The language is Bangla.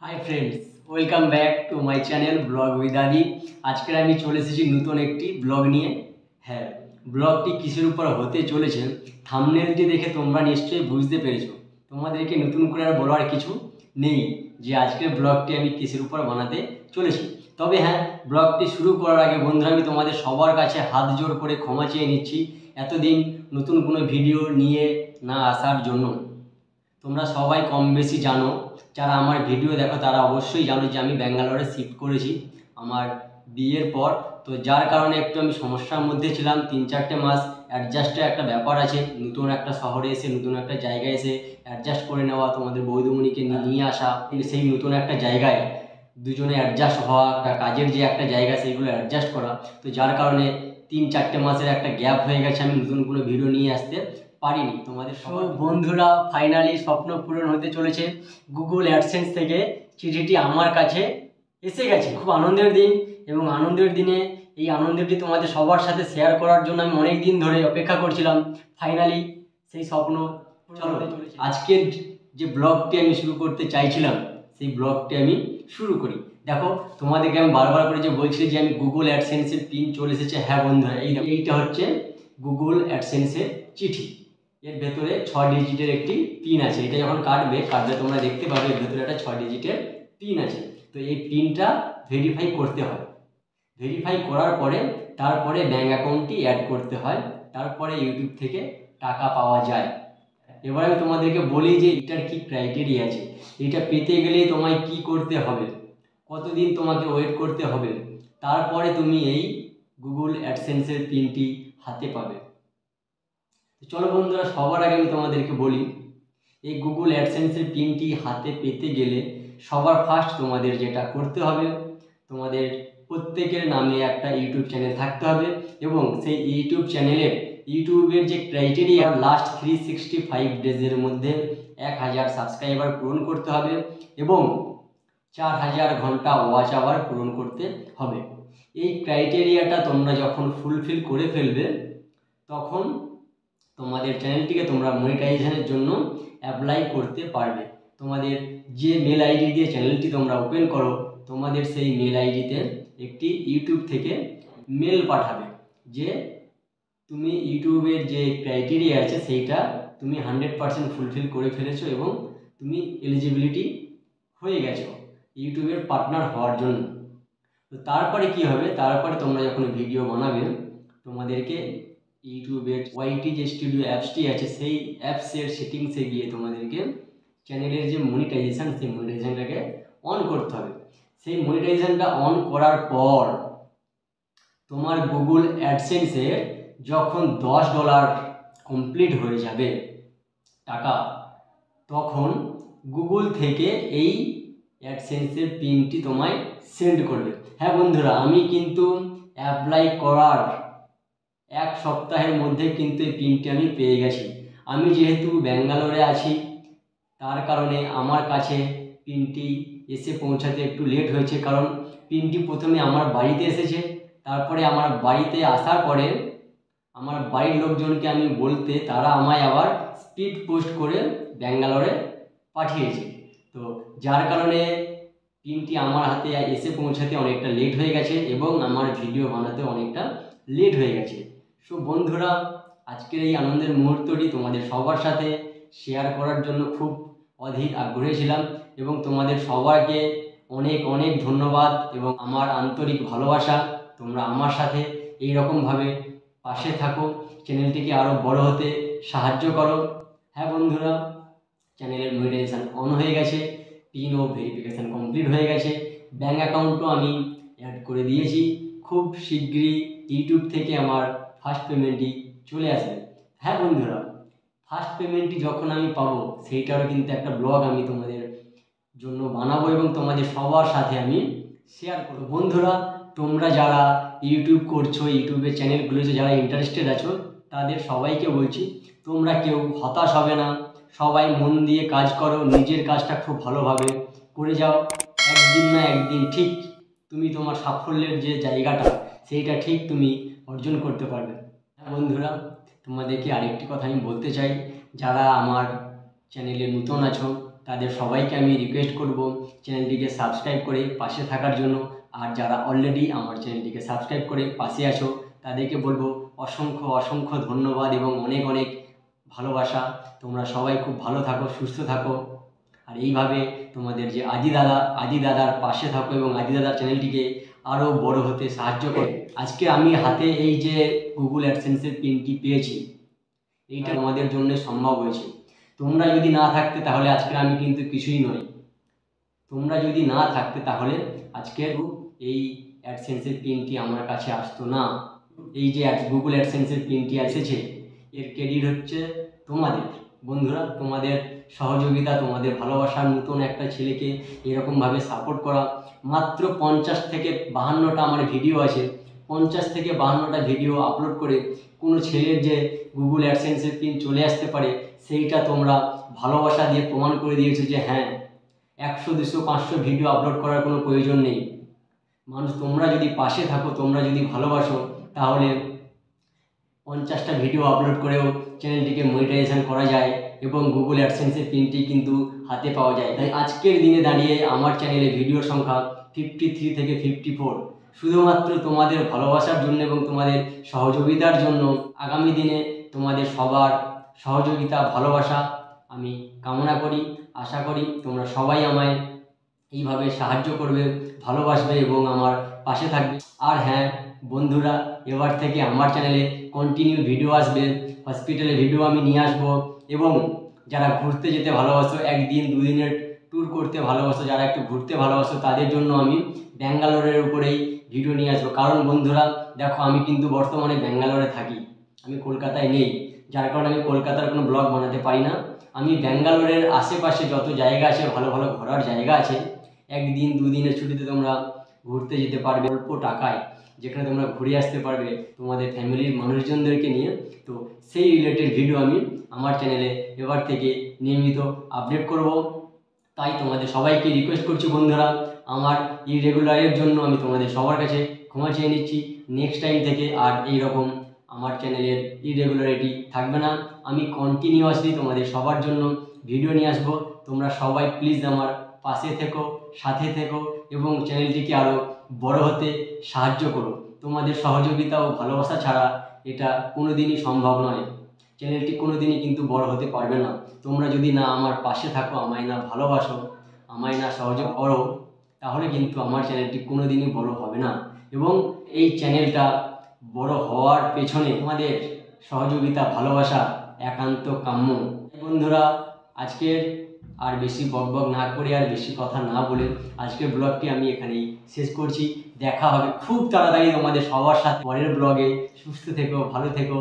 Hi friends, welcome back to my channel blog with আদি। আজকে আমি চলে এসেছি নতুন একটি ব্লগ নিয়ে। হ্যাঁ, ব্লগটি কিসের উপর হতে চলেছে থাম্বনেলটি দেখে তোমরা নিশ্চয়ই বুঝতে পেরেছো। তোমাদেরকে নতুন করে আর বলার কিছু নেই যে আজকের ব্লগটি আমি কিসের উপর বানাতে চলেছি। তবে হ্যাঁ, ব্লগটি শুরু করার আগে বন্ধুরা আমি তোমাদের সবার কাছে হাত জোড় করে ক্ষমা চেয়ে নিচ্ছি এতদিন নতুন কোনো ভিডিও নিয়ে না আসার জন্য। তোমরা সবাই কম বেশি জানো, যারা আমার ভিডিও দেখো তারা অবশ্যই জানো যে আমি ব্যাঙ্গালোরে শিফট করেছি আমার বিয়ের পর। তো যার কারণে একটু আমি সমস্যার মধ্যে ছিলাম, 3-4টে মাস অ্যাডজাস্টের একটা ব্যাপার আছে। নতুন একটা শহরে এসে নতুন একটা জায়গায় এসে অ্যাডজাস্ট করে নেওয়া, তোমাদের বৌদিমণিকে নিয়ে আসা, সেই নতুন একটা জায়গায় দুজনে অ্যাডজাস্ট হওয়া, কাজের যে একটা জায়গা সেইগুলো অ্যাডজাস্ট করা। তো যার কারণে 3-4টে মাসের একটা গ্যাপ হয়ে গেছে, আমি নতুন কোনো ভিডিও নিয়ে আসতে পারিনি তোমাদের সব বন্ধুরা। ফাইনালি স্বপ্ন পূরণ হতে চলেছে। গুগল অ্যাডসেন্স থেকে চিঠিটি আমার কাছে এসে গেছে। খুব আনন্দের দিন, এবং আনন্দের দিনে এই আনন্দটি তোমাদের সবার সাথে শেয়ার করার জন্য আমি অনেক দিন ধরে অপেক্ষা করছিলাম। ফাইনালি সেই স্বপ্ন পূরণ হতে চলেছে। আজকের যে ব্লগটি আমি শুরু করতে চাইছিলাম সেই ব্লগটি আমি শুরু করি। দেখো, তোমাদেরকে আমি বারবার করে যে বলছি যে আমি গুগল অ্যাডসেন্সের পিন চলে এসেছে। হ্যাঁ বন্ধুরা, এইটা হচ্ছে গুগল অ্যাডসেন্সের চিঠি। এর ভেতরে 6 ডিজিটের একটি পিন আছে। এটা যখন কাটবে তোমরা দেখতে পাবে এর ভেতরে একটা 6 ডিজিটের পিন আছে। তো এই পিনটা ভেরিফাই করতে হয়। ভেরিফাই করার পরে তারপরে ব্যাঙ্ক অ্যাকাউন্টটি অ্যাড করতে হয়, তারপরে ইউটিউব থেকে টাকা পাওয়া যায়। এবার আমি তোমাদেরকে বলি যে এটার কি ক্রাইটেরিয়া আছে। এটা পেতে গেলে তোমায় কি করতে হবে, কতদিন তোমাকে ওয়েট করতে হবে, তারপরে তুমি এই গুগল অ্যাডসেন্সের পিনটি হাতে পাবে। চলো বন্ধুরা, সবার আগে আমি তোমাদেরকে বলি এই গুগল অ্যাডসেন্সের পিনটি হাতে পেতে গেলে সবার ফার্স্ট তোমাদের যেটা করতে হবে, তোমাদের প্রত্যেকের নামে একটা ইউটিউব চ্যানেল থাকতে হবে, এবং সেই ইউটিউবের যে ক্রাইটেরিয়া লাস্ট 365 ডেজের মধ্যে 1000 সাবস্ক্রাইবার পূরণ করতে হবে এবং 4000 ঘন্টা ওয়াচ আওয়ার পূরণ করতে হবে। এই ক্রাইটেরিয়াটা তোমরা যখন ফুলফিল করে ফেলবে তখন তোমাদের চ্যানেলটিকে তোমরা মনিটাইজেশনের জন্য অ্যাপ্লাই করতে পারবে। তোমাদের যে মেল আইডি দিয়ে চ্যানেলটি তোমরা ওপেন করো, তোমাদের সেই মেল আইডিতে একটি ইউটিউব থেকে মেল পাঠাবে যে তুমি ইউটিউবের যে ক্রাইটেরিয়া আছে সেইটা তুমি 100% ফুলফিল করে ফেলেছো এবং তুমি এলিজিবিলিটি হয়ে গেছো ইউটিউবের পার্টনার হওয়ার জন্য। তো তারপরে কি হবে, তারপরে তোমরা যখন ভিডিও বানাবে তোমাদেরকে ইউটিউবের ওয়াইটি যে স্টুডিও অ্যাপসটি আছে সেই অ্যাপসের সেটিংসে গিয়ে তোমাদেরকে চ্যানেলের যে মনিটাইজেশন সেই মনিটাইজেশনটাকে অন করতে হবে। সেই মনিটাইজেশনটা অন করার পর তোমার গুগল অ্যাডসেন্সে যখন $10 কমপ্লিট হয়ে যাবে টাকা, তখন গুগল থেকে এই অ্যাডসেন্সের পিনটি তোমায় সেন্ড করবে। হ্যাঁ বন্ধুরা, আমি কিন্তু অ্যাপ্লাই করার 1 সপ্তাহের মধ্যে কিন্তু এই পিনটি আমি পেয়ে গেছি। আমি যেহেতু ব্যাঙ্গালোরে আছি তার কারণে আমার কাছে পিনটি এসে পৌঁছাতে একটু লেট হয়েছে, কারণ পিনটি প্রথমে আমার বাড়িতে এসেছে, তারপরে আমার বাড়িতে আসার পরে আমার বাড়ির লোকজনকে আমি বলতে তারা আমায় আবার স্পিড পোস্ট করে ব্যাঙ্গালোরে পাঠিয়েছে। তো যার কারণে পিনটি আমার হাতে এসে পৌঁছাতে অনেকটা লেট হয়ে গেছে এবং আমার ভিডিও বানাতে অনেকটা লেট হয়ে গেছে। সো বন্ধুরা, আজকের এই আনন্দের মুহূর্তটি তোমাদের সবার সাথে শেয়ার করার জন্য খুব অধিক আগ্রহী ছিলাম, এবং তোমাদের সবাইকে অনেক অনেক ধন্যবাদ এবং আমার আন্তরিক ভালোবাসা। তোমরা আমার সাথে এই রকমভাবে পাশে থাকো, চ্যানেলটিকে আরও বড় হতে সাহায্য করো। হ্যাঁ বন্ধুরা, চ্যানেলের মনিটাইজেশন অন হয়ে গেছে, পিন ও ভেরিফিকেশান কমপ্লিট হয়ে গেছে, ব্যাঙ্ক অ্যাকাউন্টও আমি অ্যাড করে দিয়েছি। খুব শীঘ্রই ইউটিউব থেকে আমার ফার্স্ট পেমেন্টটি চলে আসবে। হ্যাঁ বন্ধুরা, ফার্স্ট পেমেন্টটি যখন আমি পাবো সেইটারও কিন্তু একটা ব্লগ আমি তোমাদের জন্য বানাবো এবং তোমাদের সবার সাথে আমি শেয়ার করব। বন্ধুরা, তোমরা যারা ইউটিউব করছো, ইউটিউবের চ্যানেলগুলোতে যারা ইন্টারেস্টেড আছো, তাদের সবাইকে বলছি তোমরা কেউ হতাশ হবে না, সবাই মন দিয়ে কাজ করো, নিজের কাজটা খুব ভালোভাবে করে যাও। একদিন না একদিন ঠিক তুমি তোমার সাফল্যের যে জায়গাটা সেইটা ঠিক তুমি অর্জন করতে পারবে। বন্ধুরা, তোমাদেরকে আরেকটি কথা আমি বলতে চাই, যারা আমার চ্যানেলে নতুন আছো তাদের সবাইকে আমি রিকোয়েস্ট করব চ্যানেলটিকে সাবস্ক্রাইব করে পাশে থাকার জন্য। আর যারা অলরেডি আমার চ্যানেলটিকে সাবস্ক্রাইব করে পাশে আছো তাদেরকে বলবো অসংখ্য অসংখ্য ধন্যবাদ এবং অনেক অনেক ভালোবাসা। তোমরা সবাই খুব ভালো থাকো, সুস্থ থাকো, আর এইভাবে তোমাদের যে আদি দাদার পাশে থাকো এবং আদি দাদার চ্যানেলটিকে আরও বড় হতে সাহায্য করো। আজকে আমি হাতে এই যে গুগল অ্যাডসেন্সের পিনটি পেয়েছি, এইটা তোমাদের জন্য সম্ভব হয়েছে। তোমরা যদি না থাকতে তাহলে আজকের আমি কিন্তু কিছুই নই। তোমরা যদি না থাকতে তাহলে আজকের এই অ্যাডসেন্সের পিনটি আমার কাছে আসতো না। এই যে গুগল অ্যাডসেন্সের পিনটি এসেছে, এর ক্রেডিট হচ্ছে তোমাদের বন্ধুরা, তোমাদের সহযোগিতা, তোমাদের ভালোবাসার। নতুন একটা ছেলেকে এরকমভাবে সাপোর্ট করা। মাত্র 50 থেকে 52টা আমার ভিডিও আছে, 50 থেকে 52টা ভিডিও আপলোড করে কোনো ছেলের যে গুগল অ্যাডসেন্সের পিন চলে আসতে পারে, সেইটা তোমরা ভালোবাসা দিয়ে প্রমাণ করে দিয়েছো যে হ্যাঁ, 100, 200, 500 ভিডিও আপলোড করার কোনো প্রয়োজন নেই। মানুষ তোমরা যদি পাশে থাকো, তোমরা যদি ভালোবাসো, তাহলে 50টা ভিডিও আপলোড করেও চ্যানেলটিকে মনিটাইজেশন করা যায় এবং গুগল অ্যাডসেন্সের পিনটি কিন্তু হাতে পাওয়া যায়। তাই আজকের দিনে দাঁড়িয়ে আমার চ্যানেলে ভিডিওর সংখ্যা 53 থেকে 54, শুধুমাত্র তোমাদের ভালোবাসার জন্য এবং তোমাদের সহযোগিতার জন্য। আগামী দিনে তোমাদের সবার সহযোগিতা, ভালোবাসা আমি কামনা করি। আশা করি তোমরা সবাই আমায় এইভাবে সাহায্য করবে, ভালোবাসবে এবং আমার পাশে থাকবে। আর হ্যাঁ বন্ধুরা, এবার থেকে আমার চ্যানেলে কন্টিনিউ ভিডিও আসবে। হসপিটালের ভিডিও আমি নিয়ে আসবো এবং যারা ঘুরতে যেতে ভালোবাসো, 1 দিন 2 দিনের ট্যুর করতে ভালোবাসো, যারা একটু ঘুরতে ভালোবাসো, তাদের জন্য আমি ব্যাঙ্গালোরের উপরেই ভিডিও নিয়ে আসবো। কারণ বন্ধুরা দেখো, আমি কিন্তু বর্তমানে ব্যাঙ্গালোরে থাকি, আমি কলকাতায় নেই, যার কারণে আমি কলকাতার কোনো ব্লগ বানাতে পারি না। আমি ব্যাঙ্গালোরের আশেপাশে যত জায়গা আছে, ভালো ভালো ঘোরার জায়গা আছে, 1 দিন 2 দিনের ছুটিতে তোমরা ঘুরতে যেতে পারবে অল্প টাকায়, যেখানে তোমরা ঘুরে আসতে পারবে তোমাদের ফ্যামিলির মানুষজনদেরকে নিয়ে। তো সেই রিলেটেড ভিডিও আমি আমার চ্যানেলে এবার থেকে নিয়মিত আপডেট করব। তাই তোমাদের সবাইকে রিকোয়েস্ট করছি বন্ধুরা, আমার ইরেগুলারের জন্য আমি তোমাদের সবার কাছে ক্ষমা চেয়ে নিচ্ছি। নেক্সট টাইম থেকে আর এই রকম আমার চ্যানেলের ইরেগুলারিটি থাকবে না। আমি কন্টিনিউয়াসলি তোমাদের সবার জন্য ভিডিও নিয়ে আসবো। তোমরা সবাই প্লিজ আমার পাশে থেকো, সাথে থেকো এবং চ্যানেলটিকে আরও বড় হতে সাহায্য করো। তোমাদের সহযোগিতা ও ভালোবাসা ছাড়া এটা কোনোদিনই সম্ভব নয়। চ্যানেলটি কোনোদিনই কিন্তু বড় হতে পারবে না। তোমরা যদি না আমার পাশে থাকো, আমায় না ভালোবাসো, আমায় না সহযোগ করো, তাহলে কিন্তু আমার চ্যানেলটি কোনোদিনই বড় হবে না। এবং এই চ্যানেলটা বড় হওয়ার পেছনে তোমাদের সহযোগিতা, ভালোবাসা একান্ত কাম্য। বন্ধুরা, আজকের আর বেশি বকবক না করে, আর বেশি কথা না বলে আজকের ব্লগটি আমি এখানেই শেষ করছি। দেখা হবে খুব তাড়াতাড়ি তোমাদের সবার সাথে পরের ব্লগে। সুস্থ থেকো, ভালো থেকো,